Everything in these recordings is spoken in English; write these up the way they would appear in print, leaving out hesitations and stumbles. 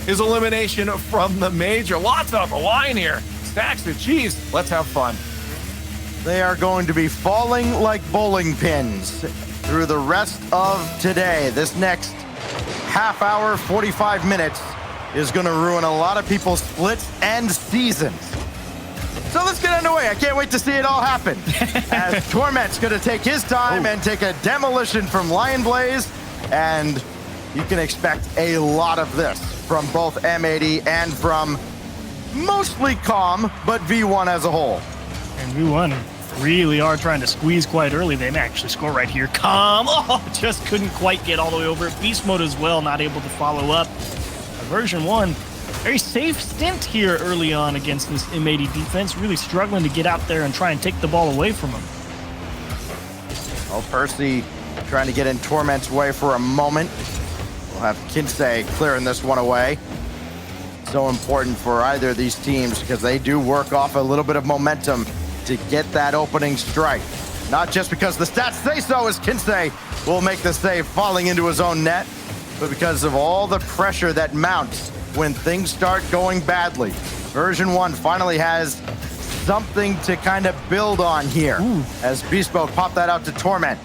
his elimination from the major. Lots on the line here. Stacks of cheese. Let's have fun. They are going to be falling like bowling pins through the rest of today. This next half hour, 45 minutes is going to ruin a lot of people's splits and seasons. So let's get underway. I can't wait to see it all happen. As Torment's going to take his time and take a demolition from Lion Blaze. And you can expect a lot of this from both M80 and from mostly Calm, but V1 as a whole. And V1 really are trying to squeeze quite early. They may actually score right here. Calm, just couldn't quite get all the way over it. Beast mode as well, not able to follow up. Version 1, very safe stint here early on against this M80 defense, really struggling to get out there and try and take the ball away from him. Oh, Percy trying to get in Torment's way for a moment. We'll have Kinsey clearing this one away. So important for either of these teams because they do work off a little bit of momentum to get that opening strike. Not just because the stats say so, as Kinsey will make the save falling into his own net, but because of all the pressure that mounts when things start going badly. Version 1 finally has something to kind of build on here. As Beast Mode popped that out to Torment.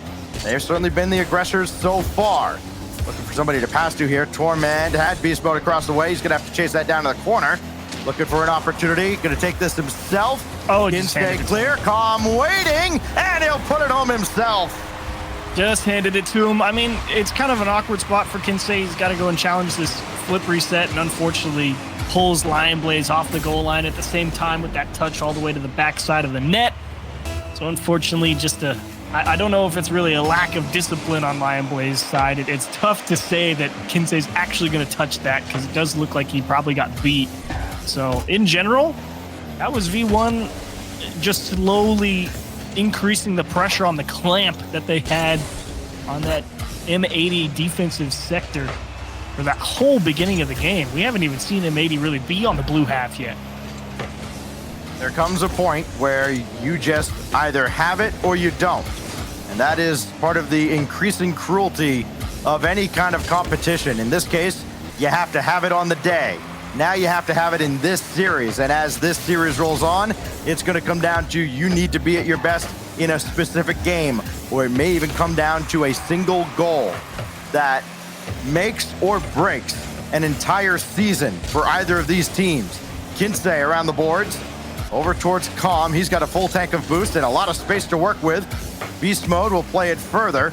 They've certainly been the aggressors so far. Looking for somebody to pass to here. Torment had Beast Mode across the way. He's going to have to chase that down to the corner. Looking for an opportunity. Going to take this himself. Stay clear. Calm waiting. And he'll put it home himself. Just handed it to him. I mean, it's kind of an awkward spot for Kinsey. He's got to go and challenge this flip reset, and unfortunately pulls Lion Blaze off the goal line at the same time with that touch all the way to the backside of the net. So unfortunately, just I don't know if it's really a lack of discipline on Lion Blaze's side. It's tough to say that Kinsey's actually going to touch that because it does look like he probably got beat. So in general, that was V1 just slowly increasing the pressure on the clamp that they had on that M80 defensive sector for that whole beginning of the game. We haven't even seen M80 really be on the blue half yet. There comes a point where you just either have it or you don't. And that is part of the increasing cruelty of any kind of competition. In this case, you have to have it on the day. Now you have to have it in this series. And as this series rolls on, it's going to come down to you need to be at your best in a specific game, or it may even come down to a single goal that makes or breaks an entire season for either of these teams. Kinsey around the boards. Over towards Calm. He's got a full tank of boost and a lot of space to work with. Beast Mode will play it further.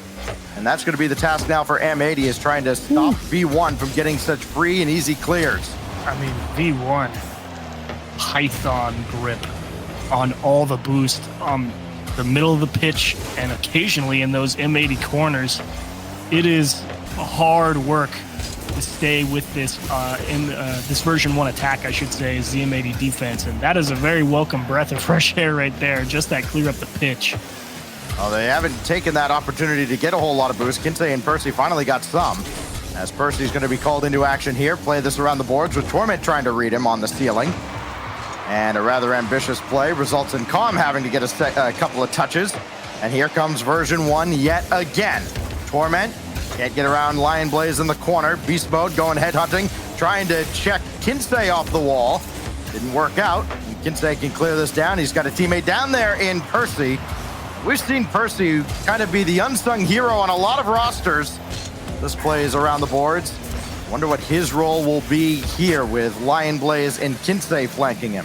And that's going to be the task now for M80, is trying to stop V1 from getting such free and easy clears. I mean, V1, Python grip on all the boost on the middle of the pitch and occasionally in those M80 corners. It is hard work to stay with this this version 1 attack, I should say, is the M80 defense, and that is a very welcome breath of fresh air right there, just that clear up the pitch. Well, they haven't taken that opportunity to get a whole lot of boost. Kinsey and Percy finally got some, as Percy's going to be called into action here. Play this around the boards with Torment trying to read him on the ceiling, and a rather ambitious play results in Calm having to get a couple of touches. And here comes Version 1 yet again. Torment can't get around Lion Blaze in the corner. Beast Mode going headhunting, trying to check Kinsey off the wall. Didn't work out. Kinsey can clear this down. He's got a teammate down there in Percy. We've seen Percy kind of be the unsung hero on a lot of rosters. This play is around the boards. Wonder what his role will be here with Lion Blaze and Kinsey flanking him.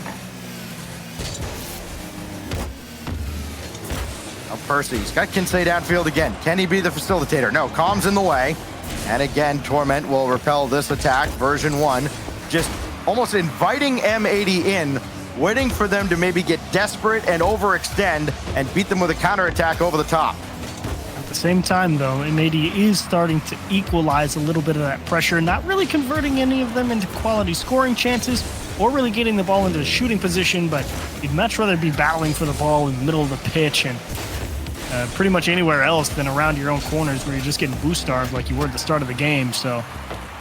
Percy, he's got Kinsey downfield again. Can he be the facilitator? No, Calm's in the way. And again, Torment will repel this attack. Version 1 just almost inviting M80 in, waiting for them to maybe get desperate and overextend and beat them with a counterattack over the top. At the same time, though, M80 is starting to equalize a little bit of that pressure, not really converting any of them into quality scoring chances or really getting the ball into a shooting position, but you'd much rather be battling for the ball in the middle of the pitch and pretty much anywhere else than around your own corners where you're just getting boost starved like you were at the start of the game. So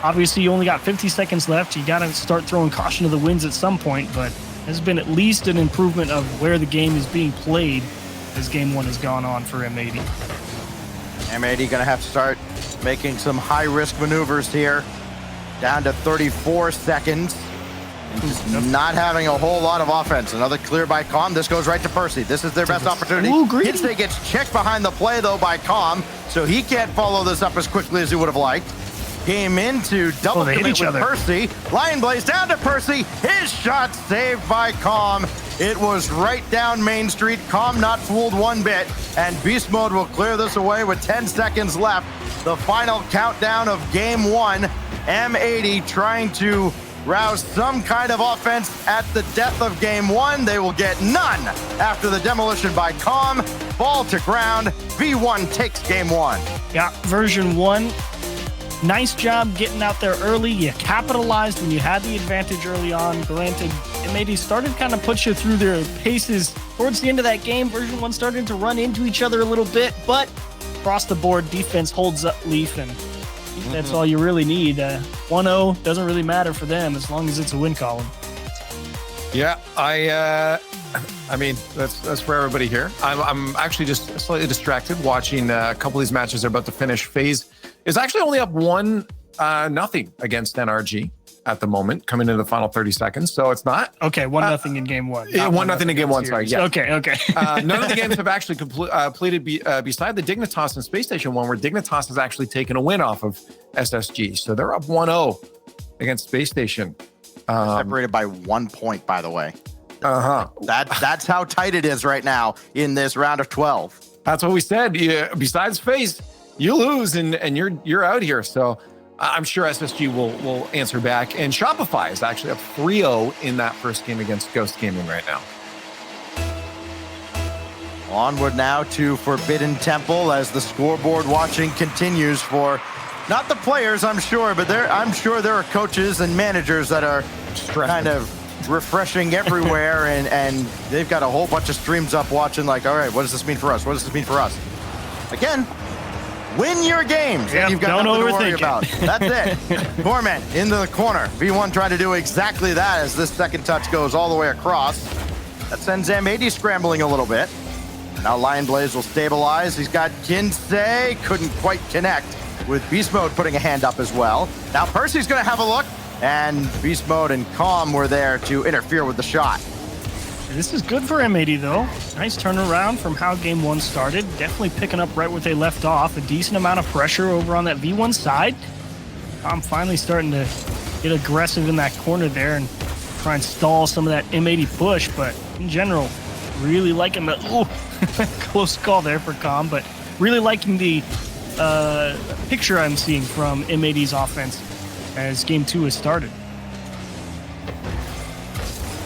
obviously you only got 50 seconds left. You got to start throwing caution to the winds at some point, but there's been at least an improvement of where the game is being played as game 1 has gone on for M80. M80 going to have to start making some high-risk maneuvers here. down to 34 seconds. And just not having a whole lot of offense. Another clear by Calm. This goes right to Percy. This is their best opportunity. Kinsey gets checked behind the play, though, by Calm, so he can't follow this up as quickly as he would have liked. Came into double commit with Percy. Lion Blaze down to Percy. His shot saved by Calm. It was right down Main Street. Calm not fooled one bit. And Beast Mode will clear this away with 10 seconds left. The final countdown of game one. M80 trying to rouse some kind of offense at the death of game one. They will get none after the demolition by Calm. Ball to ground. V1 takes game one. Yeah, version 1. Nice job getting out there early. You capitalized when you had the advantage early on. Granted, M80 started kind of put you through their paces towards the end of that game. Version 1 started to run into each other a little bit, but across the board, defense holds up Leaf, and that's all you really need. 1-0 doesn't really matter for them as long as it's a win column. Yeah, I mean, that's for everybody here. I'm actually just slightly distracted watching a couple of these matches are about to finish. FaZe is actually only up 1-0 against NRG at the moment, coming into the final 30 seconds. So it's not. Okay, 1-0 in game one. Yeah, 1-0 in game one, sorry. Yeah. Okay. None of the games have actually completed beside the Dignitas and Space Station one, where Dignitas has actually taken a win off of SSG. So they're up 1-0 against Space Station. Separated by 1 point, by the way. Uh-huh. That's how tight it is right now in this round of 12. That's what we said. Yeah, besides FaZe, you lose and you're out here. So I'm sure SSG will answer back. And Shopify is actually up 3-0 in that first game against Ghost Gaming right now. Onward now to Forbidden Temple as the scoreboard watching continues for not the players, I'm sure, but I'm sure there are coaches and managers that are kind of refreshing everywhere, and they've got a whole bunch of streams up watching like, all right, what does this mean for us? What does this mean for us? Again, win your games. Yep, and you've got nothing to worry about. it. That's it. Torment into the corner. V1 trying to do exactly that as this second touch goes all the way across. That sends M80 scrambling a little bit. Now Lion Blaze will stabilize. He's got Kinsey. Couldn't quite connect with Beast Mode putting a hand up as well. Now Percy's going to have a look. And Beast Mode and Calm were there to interfere with the shot. This is good for M80, though. Nice turnaround from how game one started. Definitely picking up right where they left off. A decent amount of pressure over on that V1 side. Calm finally starting to get aggressive in that corner there and try and stall some of that M80 push. But in general, really liking the... Ooh, close call there for Calm. But really liking the picture I'm seeing from M80's offense as game two has started.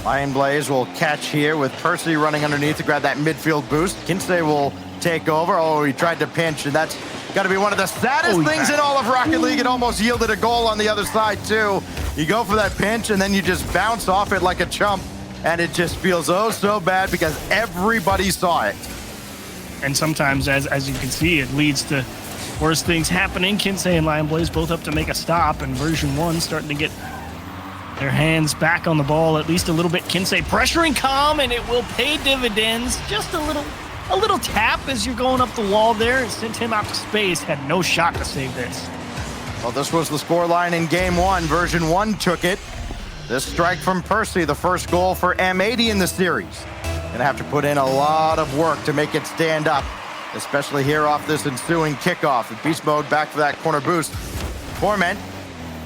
Lion Blaze will catch here with Percy running underneath to grab that midfield boost. Kinsey will take over. Oh, he tried to pinch, and that's got to be one of the saddest things in all of Rocket League. It almost yielded a goal on the other side, too. You go for that pinch, and then you just bounce off it like a chump, and it just feels oh so bad because everybody saw it. And sometimes, as you can see, it leads to worse things happening. Kinsey and Lion Blaze both up to make a stop, and version 1 starting to get their hands back on the ball at least a little bit. Kinsey pressuring Calm, and it will pay dividends. Just a little tap as you're going up the wall there. It sent him out to space. Had no shot to save this. Well, this was the scoreline in game one. Version 1 took it. This strike from Percy, the first goal for M80 in the series. Gonna have to put in a lot of work to make it stand up, especially here off this ensuing kickoff. And Beast Mode back for that corner boost. Torment,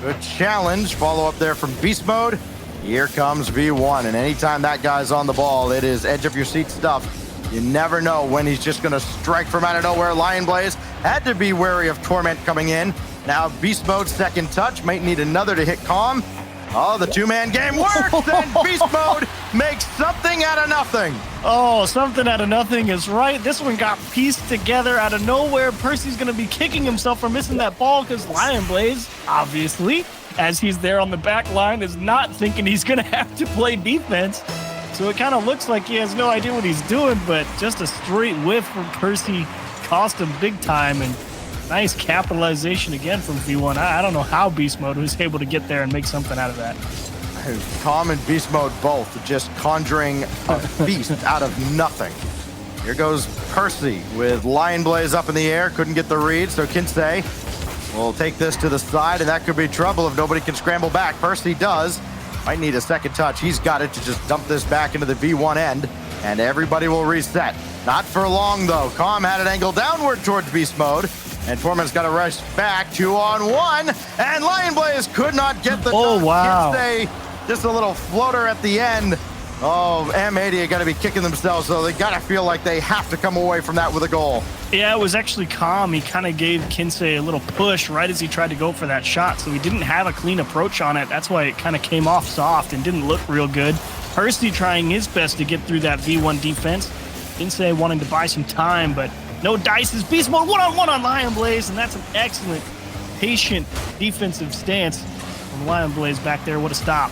good challenge. Follow up there from Beast Mode. Here comes V1, and anytime that guy's on the ball, it is edge of your seat stuff. You never know when he's just gonna strike from out of nowhere. Lion Blaze had to be wary of Torment coming in. Now Beast Mode's second touch, might need another to hit Calm. Oh, the two-man game works, and Beast Mode makes something out of nothing. Oh, something out of nothing is right. This one got pieced together out of nowhere. Percy's going to be kicking himself for missing that ball because Lion Blaze, obviously, as he's there on the back line, is not thinking he's going to have to play defense. So it kind of looks like he has no idea what he's doing, but just a straight whiff from Percy cost him big time, and nice capitalization again from V1. I don't know how Beast Mode was able to get there and make something out of that. Calm and Beast Mode both just conjuring a beast out of nothing. Here goes Percy with Lion Blaze up in the air. Couldn't get the read, so Kinsey will take this to the side, and that could be trouble if nobody can scramble back. Percy does. Might need a second touch. He's got it to just dump this back into the V1 end, and everybody will reset. Not for long, though. Calm had it angled downward towards beast mode, and Torment's got to rush back 2-on-1, and Lion Blaze could not get the Oh, wow. Kinsey, just a little floater at the end. Oh, M80 are going to be kicking themselves, so they got to feel like they have to come away from that with a goal. Yeah, it was actually Calm. He kind of gave Kinsey a little push right as he tried to go for that shot, so he didn't have a clean approach on it. That's why it kind of came off soft and didn't look real good. Percy trying his best to get through that V1 defense. Kinsey wanting to buy some time, but no dice as beast mode one-on-one on Lion Blaze, and that's an excellent, patient defensive stance from Lion Blaze back there. What a stop.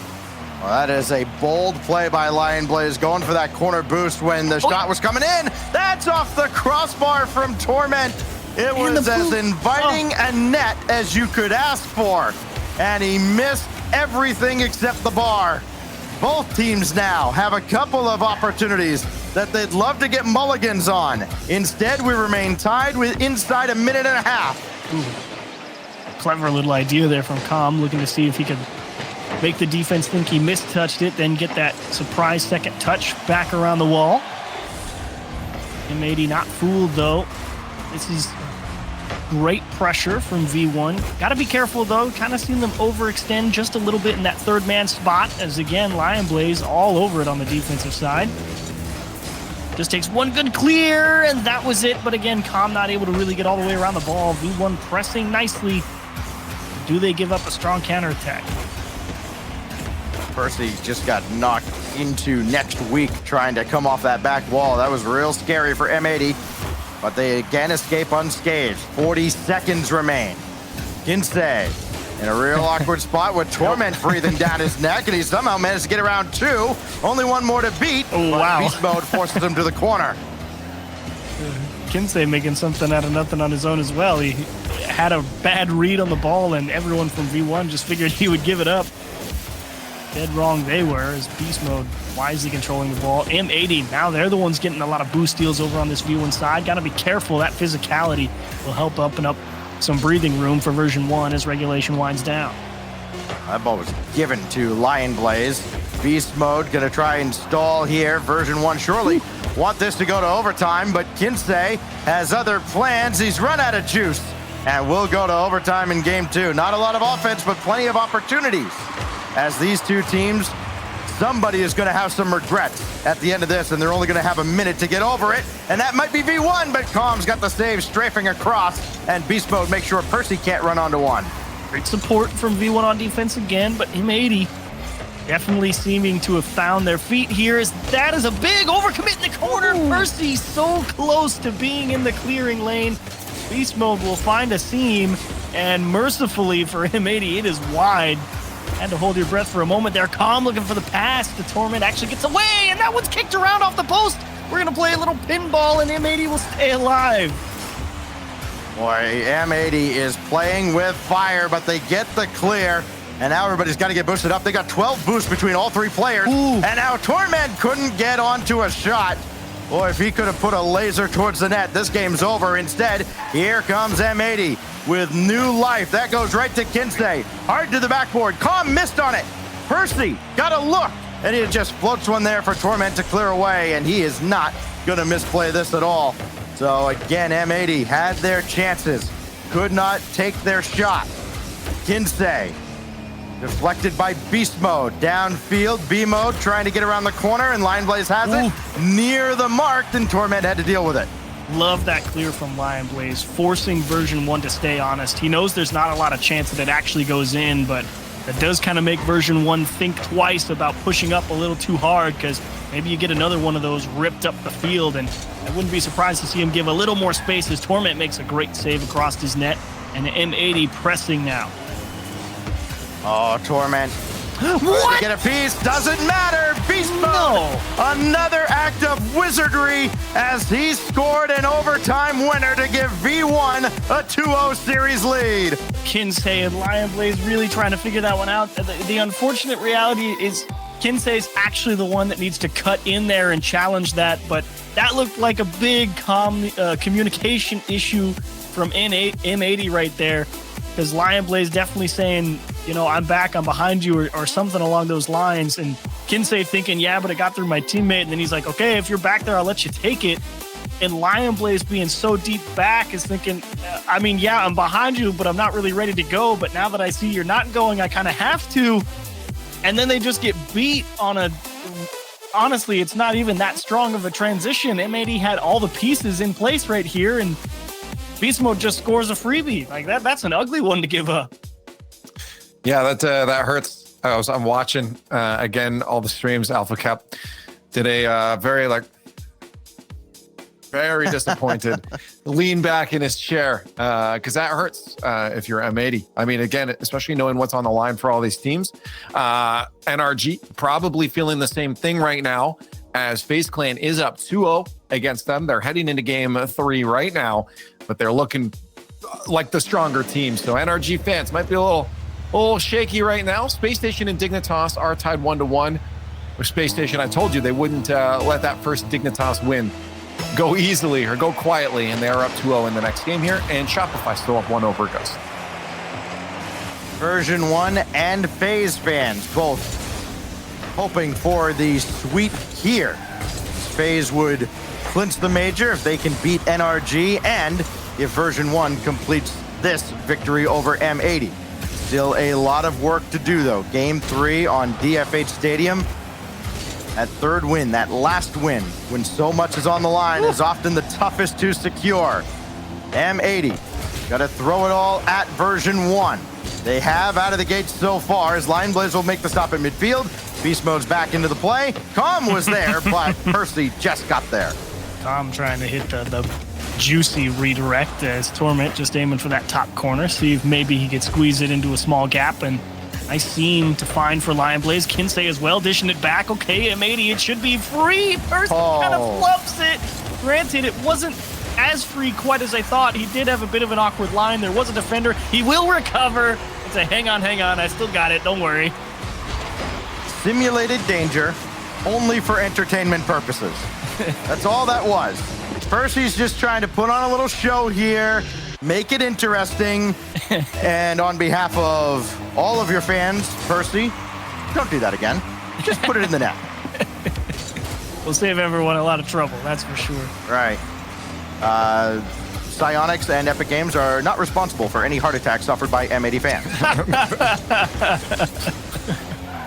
Well, that is a bold play by Lion Blaze, going for that corner boost when the shot was coming in. That's off the crossbar from Torment. It was as inviting a net as you could ask for, and he missed everything except the bar. Both teams now have a couple of opportunities that they'd love to get mulligans on. Instead, we remain tied with inside a minute and a half. Ooh. Clever little idea there from Calm, looking to see if he could make the defense think he mistouched it, then get that surprise second touch back around the wall. M80 not fooled, though. This is great pressure from V1. Got to be careful, though. Kind of seen them overextend just a little bit in that third man spot, as again, Lion Blaze all over it on the defensive side. Just takes one good clear, and that was it. But again, Calm not able to really get all the way around the ball. V1 pressing nicely. Do they give up a strong counterattack? Percy just got knocked into next week trying to come off that back wall. That was real scary for M80, but they again escape unscathed. 40 seconds remain. Kinsey in a real awkward spot with Torment breathing down his neck, and he somehow managed to get around two. Only one more to beat. Oh, wow. Beast mode forces him to the corner. Kinsey making something out of nothing on his own as well. He had a bad read on the ball, and everyone from V1 just figured he would give it up. Dead wrong they were, as Beast Mode wisely controlling the ball. M80, now they're the ones getting a lot of boost steals over on this V1 side. Got to be careful. That physicality will help open up some breathing room for version 1 as regulation winds down. That ball was given to Lion Blaze. Beast Mode going to try and stall here. Version 1 surely want this to go to overtime, but Kinsey has other plans. He's run out of juice, and will go to overtime in game 2. Not a lot of offense, but plenty of opportunities. As these two teams, somebody is going to have some regrets at the end of this, and they're only going to have a minute to get over it. And that might be V1, but Calm's got the save strafing across, and Beast Mode makes sure Percy can't run onto one. Great support from V1 on defense again, but M80 definitely seeming to have found their feet here, as that is a big overcommit in the corner. Percy so close to being in the clearing lane. Beast Mode will find a seam, and mercifully for M80, it is wide. Had to hold your breath for a moment there. Calm looking for the pass. The Torment actually gets away, and that one's kicked around off the post. We're going to play a little pinball, and M80 will stay alive. Boy, M80 is playing with fire, but they get the clear, and now everybody's got to get boosted up. They got 12 boosts between all three players, and now Torment couldn't get onto a shot. Boy, if he could have put a laser towards the net, this game's over. Instead, here comes M80 with new life. That goes right to Kinsey. Hard to the backboard. Calm missed on it. Percy got a look, and he just floats one there for Torment to clear away, and he is not going to misplay this at all. So again, M80 had their chances, could not take their shot. Kinsey deflected by Beast Mode. Downfield, B Mode trying to get around the corner, and Lion Blaze has it near the mark, and Torment had to deal with it. Love that clear from Lion Blaze, forcing version 1 to stay honest. He knows there's not a lot of chance that it actually goes in, but that does kind of make version 1 think twice about pushing up a little too hard, because maybe you get another one of those ripped up the field, and I wouldn't be surprised to see him give a little more space as Torment makes a great save across his net, and M80 pressing now. Oh, Torment. What? Get a piece, doesn't matter. Beast Mode. Another act of wizardry as he scored an overtime winner to give V1 a 2-0 series lead. Kinsey and Lion Blaze really trying to figure that one out. The unfortunate reality is Kinsey's actually the one that needs to cut in there and challenge that, but that looked like a big communication issue from M80 right there. because Lion Blaze definitely saying, you know, I'm back, I'm behind you, or something along those lines. And Kinsey thinking, yeah, but it got through my teammate. And then he's like, okay, if you're back there, I'll let you take it. And Lion Blaze being so deep back is thinking, I mean, yeah, I'm behind you, but I'm not really ready to go. But now that I see you're not going, I kind of have to. And then they just get beat on a, honestly, it's not even that strong of a transition. M80 had all the pieces in place right here, and Beast Mode just scores a freebie. Like that's an ugly one to give up. Yeah, that hurts. I'm watching again all the streams. Alpha Cap did a very disappointed lean back in his chair because that hurts if you're M80. I mean, again, especially knowing what's on the line for all these teams. NRG probably feeling the same thing right now as FaZe Clan is up 2-0 against them. They're heading into game 3 right now, but they're looking like the stronger team. So NRG fans might be a little shaky right now. Space Station and Dignitas are tied 1-1. With Space Station, I told you they wouldn't let that first Dignitas win go easily or go quietly, and they are up 2-0 in the next game here. And Shopify still up 1 over Ghost. Version 1 and FaZe fans both hoping for the sweep here. FaZe would clinch the major if they can beat NRG, and if Version 1 completes this victory over M80. Still a lot of work to do, though. Game 3 on DFH Stadium. That third win, that last win, when so much is on the line, is often the toughest to secure. M80, got to throw it all at Version 1. They have out of the gate so far, as Lion Blaze will make the stop at midfield. Beast Mode's back into the play. Calm was there, but Percy just got there. Calm trying to hit the juicy redirect as Torment just aiming for that top corner. See if maybe he could squeeze it into a small gap, and nice seam to find for Lion Blaze. Kinsey as well, dishing it back. Okay, M80, it should be free. Percy kind of fluffs it. Granted, it wasn't as free quite as I thought. He did have a bit of an awkward line. There was a defender. He will recover. It's a hang on. I still got it. Don't worry. Simulated danger, only for entertainment purposes. That's all that was. Percy's just trying to put on a little show here, make it interesting, and on behalf of all of your fans, Percy, don't do that again. Just put it in the net. We'll save everyone a lot of trouble, that's for sure. Right. Psyonix and Epic Games are not responsible for any heart attacks suffered by M80 fans.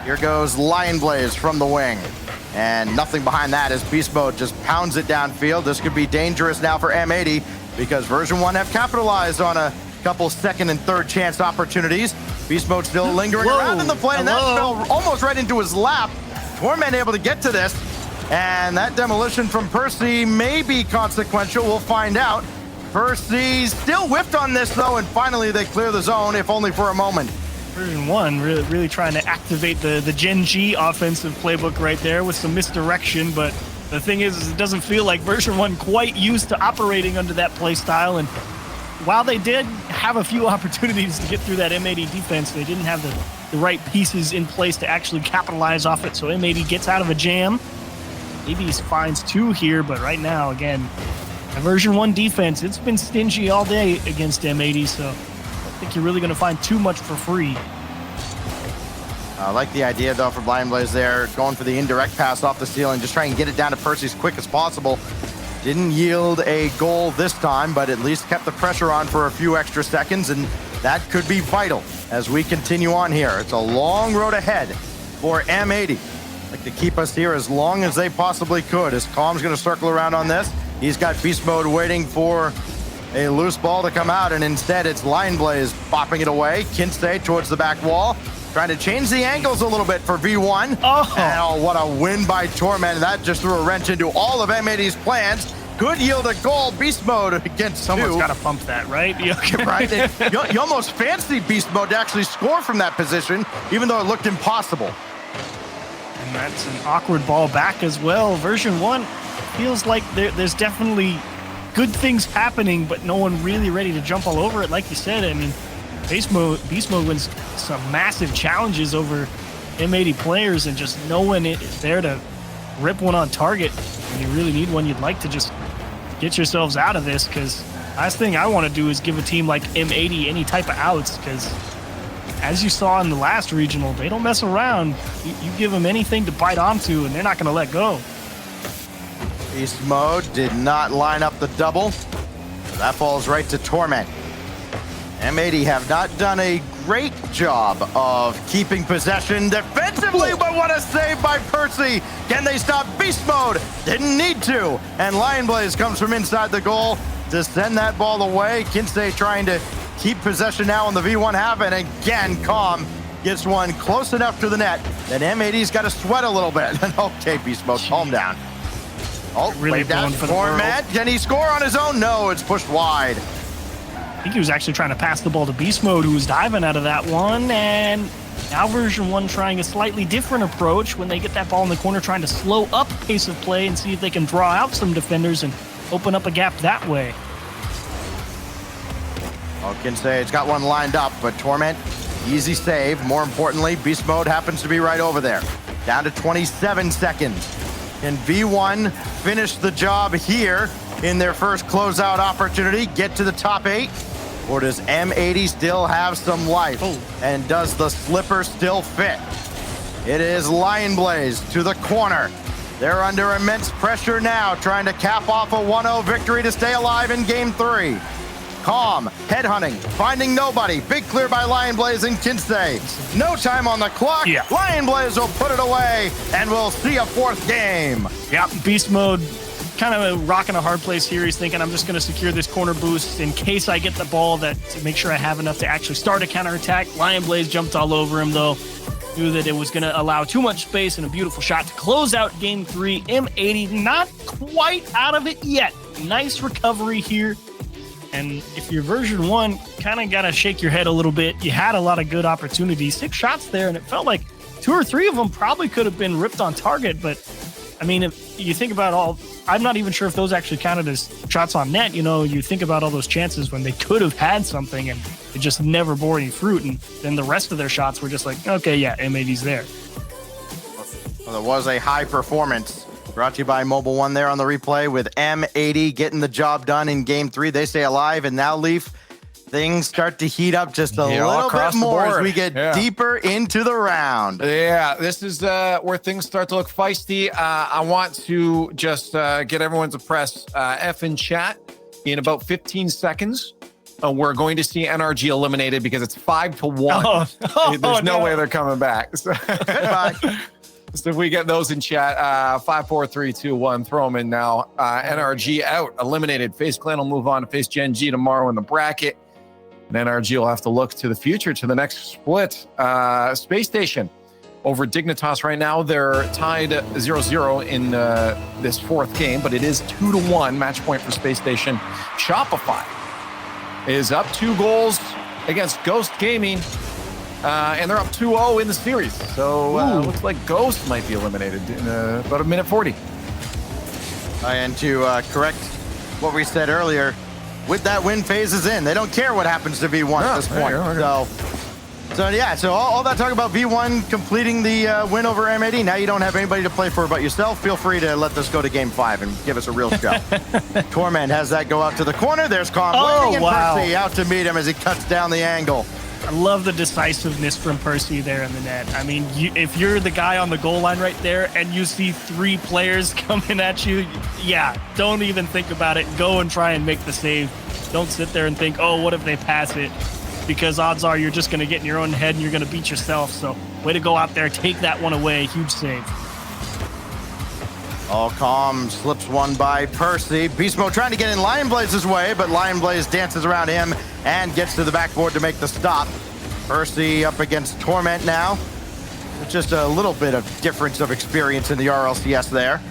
Here goes Lion Blaze from the wing. And nothing behind that as Beast Mode just pounds it downfield. This could be dangerous now for M80 because Version 1 have capitalized on a couple second and third chance opportunities. Beast Mode still lingering around in the play, and that fell almost right into his lap. Torment able to get to this, and that demolition from Percy may be consequential. We'll find out. Percy still whiffed on this, though, and finally they clear the zone, if only for a moment. Version 1 really trying to activate the Gen G offensive playbook right there with some misdirection, but the thing is it doesn't feel like Version 1 quite used to operating under that play style, and while they did have a few opportunities to get through that M80 defense, they didn't have the right pieces in place to actually capitalize off it, so M80 gets out of a jam. Maybe he finds 2 here, but right now, again, a Version 1 defense, it's been stingy all day against M80, so I think you're really going to find too much for free. I like the idea, though, from Lion Blaze there, going for the indirect pass off the ceiling, just try and get it down to Percy as quick as possible. Didn't yield a goal this time, but at least kept the pressure on for a few extra seconds, and that could be vital as we continue on here. It's a long road ahead for M80. Like to keep us here as long as they possibly could, as Calm's going to circle around on this. He's got Beast Mode waiting for a loose ball to come out, and instead it's Lion Blaze bopping it away. Kinsey towards the back wall, trying to change the angles a little bit for V1. And what a win by Torment. That just threw a wrench into all of M80's plans. Could yield a goal. Beast Mode against Someone's 2. got to pump that, right? Right? You almost fancy Beast Mode to actually score from that position, even though it looked impossible. And that's an awkward ball back as well. Version 1 feels like there's definitely good things happening, but no one really ready to jump all over it. Like you said, I mean, Beast Mode wins some massive challenges over M80 players, and just no one is there to rip one on target. When you really need one, you'd like to just get yourselves out of this, because Last thing I want to do is give a team like M80 any type of outs, because as you saw in the last regional, they don't mess around. You give them anything to bite onto, and they're not going to let go. Beast Mode did not line up the double. That falls right to Torment. M80 have not done a great job of keeping possession defensively, but what a save by Percy. Can they stop Beast Mode? Didn't need to. And Lion Blaze comes from inside the goal to send that ball away. Kinsey trying to keep possession now on the V1 half, and again, Calm gets one close enough to the net. Then M80's got to sweat a little bit. Okay, Beast Mode, calm down. Oh, Really wave down going for the Torment. Can he score on his own? No, it's pushed wide. I think he was actually trying to pass the ball to Beast Mode, who was diving out of that one. And now Version 1 trying a slightly different approach when they get that ball in the corner, trying to slow up pace of play and see if they can draw out some defenders and open up a gap that way. Oh, Kinsey's got one lined up, but Torment, easy save. More importantly, Beast Mode happens to be right over there. Down to 27 seconds. Can V1 finish the job here in their first closeout opportunity, get to the top 8? Or does M80 still have some life? And does the slipper still fit? It is Lion Blaze to the corner. They're under immense pressure now, trying to cap off a 1-0 victory to stay alive in game 3. Calm, headhunting, finding nobody. Big clear by Lion Blaze and Kinsey. No time on the clock. Yeah. Lion Blaze will put it away, and we'll see a 4th game. Yep, Beast Mode kind of rocking a hard place here. He's thinking, I'm just going to secure this corner boost in case I get the ball, that to make sure I have enough to actually start a counterattack. Lion Blaze jumped all over him, though. Knew that it was going to allow too much space, and a beautiful shot to close out game 3. M80 not quite out of it yet. Nice recovery here. And if you're Version 1, kind of got to shake your head a little bit. You had a lot of good opportunities, 6 shots there, and it felt like 2 or 3 of them probably could have been ripped on target. But, I mean, if you think about all, I'm not even sure if those actually counted as shots on net. You know, you think about all those chances when they could have had something and it just never bore any fruit. And then the rest of their shots were just like, okay, yeah, M80's there. Well, there was a high performance. Brought to you by Mobile One there on the replay, with M80 getting the job done in game 3. They stay alive, and now, Leaf, things start to heat up just a little bit more as we get deeper into the round. Yeah, this is where things start to look feisty. I want to just get everyone to press F in chat. In about 15 seconds, we're going to see NRG eliminated because it's 5-1. There's no way they're coming back. So, Goodbye. So if we get those in chat, 5, 4, 3, 2, 1, throw them in now. NRG out, eliminated. FaZe Clan will move on to face Gen G tomorrow in the bracket. And NRG will have to look to the future, to the next split. Space Station over Dignitas right now. They're tied 0-0 in this 4th game, but it is 2-1 match point for Space Station. Shopify is up 2 goals against Ghost Gaming. And they're up 2-0 in the series. So looks like Ghost might be eliminated in about 1:40. And to correct what we said earlier, with that win, FaZe is in. They don't care what happens to V1 at this point. So all that talk about V1 completing the win over M80. Now you don't have anybody to play for but yourself. Feel free to let this go to game 5 and give us a real show. Torment has that go out to the corner. There's Calm and Percy out to meet him as he cuts down the angle. I love the decisiveness from Percy there in the net. I mean, if you're the guy on the goal line right there and you see 3 players coming at you, yeah, don't even think about it. Go and try and make the save. Don't sit there and think, oh, what if they pass it? Because odds are you're just going to get in your own head and you're going to beat yourself. So way to go out there, take that one away. Huge save. All Calm slips one by Percy. Beast Mode trying to get in Lion Blaze's way, but Lion Blaze dances around him and gets to the backboard to make the stop. Percy up against Torment now. Just a little bit of difference of experience in the RLCS there.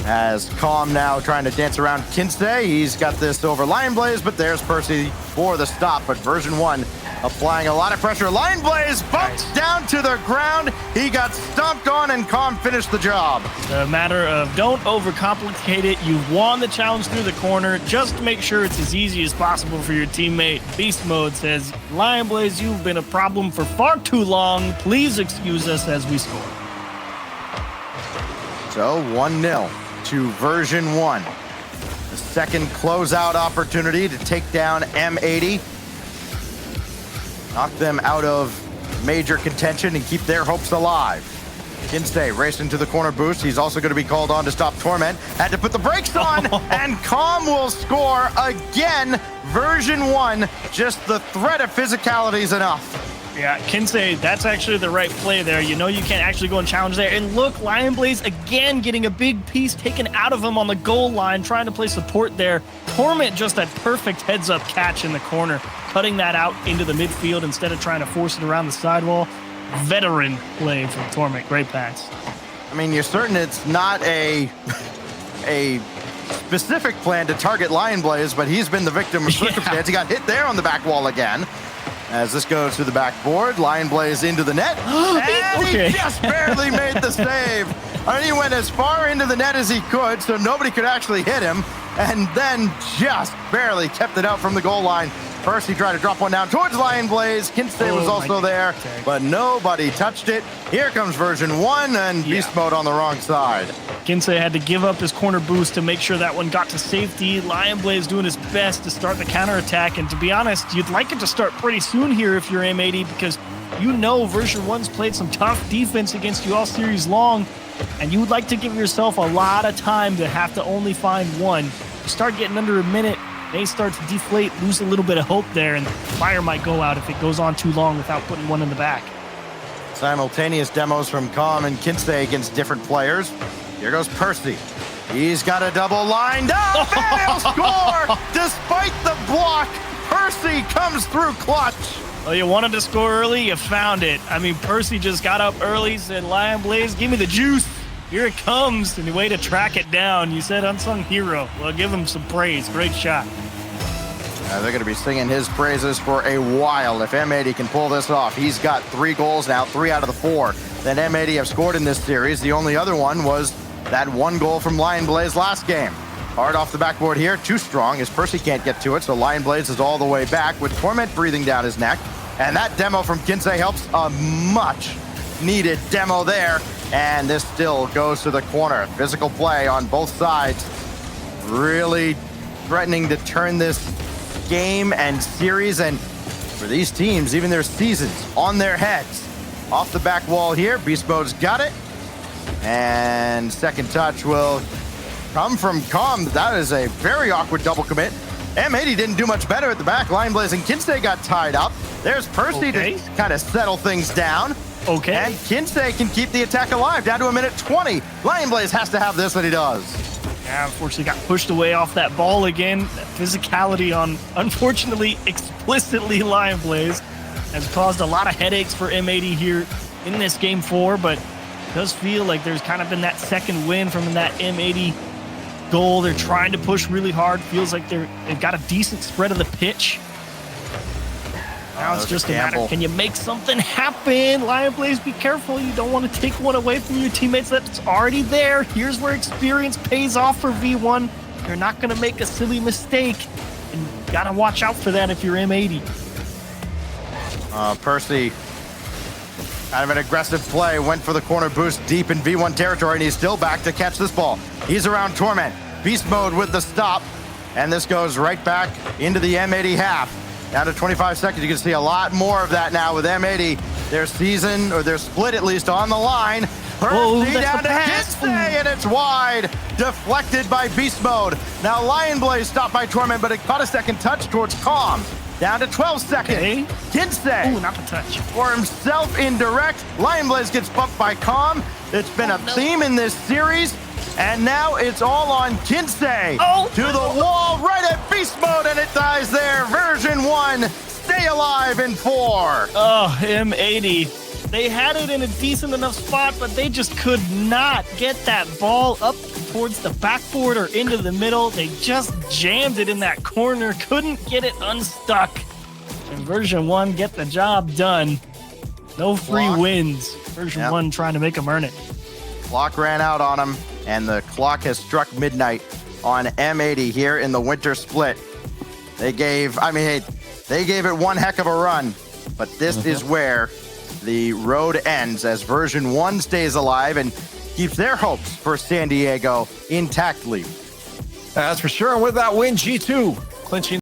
As Calm now trying to dance around Kinsey. He's got this over Lion Blaze, but there's Percy for the stop. But Version 1 applying a lot of pressure. Lion Blaze bumped down to the ground. He got stomped on, and Calm finished the job. A matter of don't overcomplicate it. You've won the challenge through the corner. Just make sure it's as easy as possible for your teammate. Beast Mode says, Lion Blaze, you've been a problem for far too long. Please excuse us as we score. So 1-0 to Version 1. The second closeout opportunity to take down M80. Knock them out of major contention and keep their hopes alive. Kinsey racing to the corner boost. He's also going to be called on to stop Torment. Had to put the brakes on, and Calm will score again. Version 1, just the threat of physicality is enough. Yeah, Kinsey, that's actually the right play there. You know you can't actually go and challenge there. And look, Lion Blaze again getting a big piece taken out of him on the goal line, trying to play support there. Torment just that perfect heads-up catch in the corner, cutting that out into the midfield instead of trying to force it around the sidewall. Veteran play from Torment. Great pass. I mean, you're certain it's not a specific plan to target Lion Blaze, but he's been the victim of circumstance. He got hit there on the back wall again. As this goes to the backboard, Lion Blaze into the net, and he just barely made the save. I mean, he went as far into the net as he could, so nobody could actually hit him, and then just barely kept it out from the goal line. First, he tried to drop one down towards Lion Blaze. Kinsey was also there, but nobody touched it. Here comes Version 1, and Beast Mode on the wrong side. Kinsey had to give up his corner boost to make sure that one got to safety. Lion Blaze doing his best to start the counterattack, and to be honest, you'd like it to start pretty soon here if you're M80, because you know Version 1's played some tough defense against you all series long, and you would like to give yourself a lot of time to have to only find one. You start getting under a minute, they start to deflate, lose a little bit of hope there, and fire might go out if it goes on too long without putting one in the back. Simultaneous demos from Calm and Kinsey against different players. Here goes Percy. He's got a double lined up, and he'll score! Despite the block, Percy comes through clutch. Well, you wanted to score early, you found it. I mean, Percy just got up early, said, Lion Blaze, give me the juice. Here it comes, and the way to track it down. You said unsung hero. Well, give him some praise. Great shot. They're going to be singing his praises for a while if M80 can pull this off. He's got 3 goals now, 3 out of the 4 that M80 have scored in this series. The only other one was that 1 goal from Lion Blaze last game. Hard off the backboard here, too strong as Percy can't get to it, so Lion Blaze is all the way back with Torment breathing down his neck. And that demo from Kinsey helps a much needed demo there. And this still goes to the corner. Physical play on both sides. Really threatening to turn this game and series, and for these teams, even their seasons, on their heads. Off the back wall here, Beast Mode's got it. And second touch will come from Calm. That is a very awkward double commit. M80 didn't do much better at the back. Lion Blaze and Kinsey got tied up. There's Percy to kind of settle things down. And Kinsey can keep the attack alive, down to 1:20. Lion Blaze has to have this, and he does. Yeah, unfortunately got pushed away off that ball again. That physicality on, unfortunately, explicitly Lion Blaze has caused a lot of headaches for M80 here in this game 4, but it does feel like there's kind of been that second win from that M80 goal. They're trying to push really hard. Feels like they've got a decent spread of the pitch. Now it's just a matter, can you make something happen? Lion Blaze, be careful. You don't want to take one away from your teammates that's already there. Here's where experience pays off for V1. You're not going to make a silly mistake. And you got to watch out for that if you're M80. Percy, kind of an aggressive play, went for the corner boost deep in V1 territory, and he's still back to catch this ball. He's around Torment. Beast Mode with the stop. And this goes right back into the M80 half. Down to 25 seconds. You can see a lot more of that now with M80. Their season, or their split at least, on the line. Percy down to Kinsey, and it's wide. Deflected by Beast Mode. Now Lion Blaze stopped by Torment, but it caught a second touch towards Calm. Down to 12 seconds. Kinsey. Ooh, not the touch. For himself indirect. Lion Blaze gets bumped by Calm. It's been a theme in this series. And now it's all on Kinsey. To the wall, right at Beast Mode, and it dies there. Version 1, stay alive in 4. Oh, M80. They had it in a decent enough spot, but they just could not get that ball up towards the backboard or into the middle. They just jammed it in that corner, couldn't get it unstuck. And Version 1 get the job done. No free wins. Version 1 trying to make them earn it. Clock ran out on him, and the clock has struck midnight on M80 here in the winter split. They gave it one heck of a run, but this is where the road ends as Version 1 stays alive and keeps their hopes for San Diego intactly. That's for sure. And with that win, G2 clinching